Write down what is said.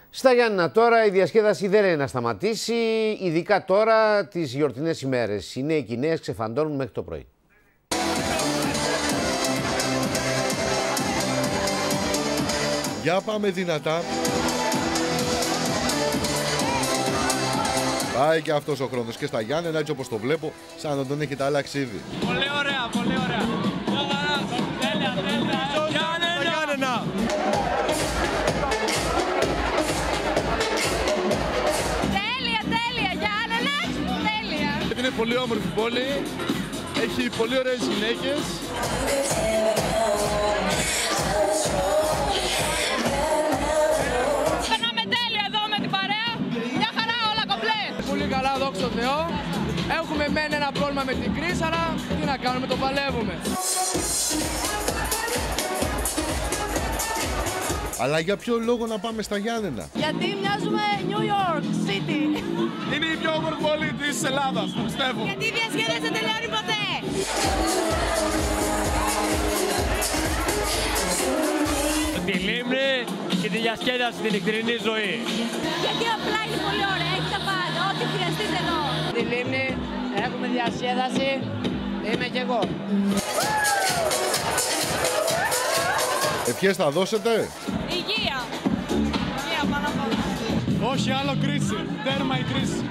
Στα Γιάννηνα τώρα η διασκέδαση δεν είναι να σταματήσει, ειδικά τώρα τις γιορτινές ημέρες. Οι νέοι και οι νέες ξεφαντώνουν μέχρι το πρωί. Για πάμε δυνατά. Πάει και αυτός ο χρόνος και στα Γιάννενα, έτσι όπως το βλέπω, σαν να τον έχετε αλλάξει ήδη. Πολύ ωραία, πολύ ωραία. Τέλεια, τέλεια. Γιάννενα. Τέλεια, Γιάννενα, τέλεια. Είναι πολύ όμορφη πόλη, έχει πολύ ωραίες γυναίκες. Περνάμε τέλεια εδώ με την παρέα, μια χαρά όλα κομπλέ. Πολύ καλά, δόξα τω Θεώ. Έχουμε μεν ένα πρόβλημα με την κρίση, αλλά τι να κάνουμε, το παλεύουμε. Αλλά για ποιο λόγο να πάμε στα Γιάννενα? Γιατί μοιάζουμε New York City. Είναι η πιο όμορφη πόλη της Ελλάδας, το πιστεύω. Γιατί η διασκέδαση δεν τελειώνει ποτέ. Τη Λίμνη και τη διασκέδαση στην νυχτερινή ζωή. Γιατί απλά είναι πολύ ωραία, έχει τα πάντα, ό,τι χρειαστείτε εδώ. Τη Λίμνη έχουμε διασκέδαση, είμαι κι εγώ. Ευχές θα δώσετε? Υγεία. Υγεία πάνω απ' όλα. Όχι άλλο κρίση, τέρμα η κρίση.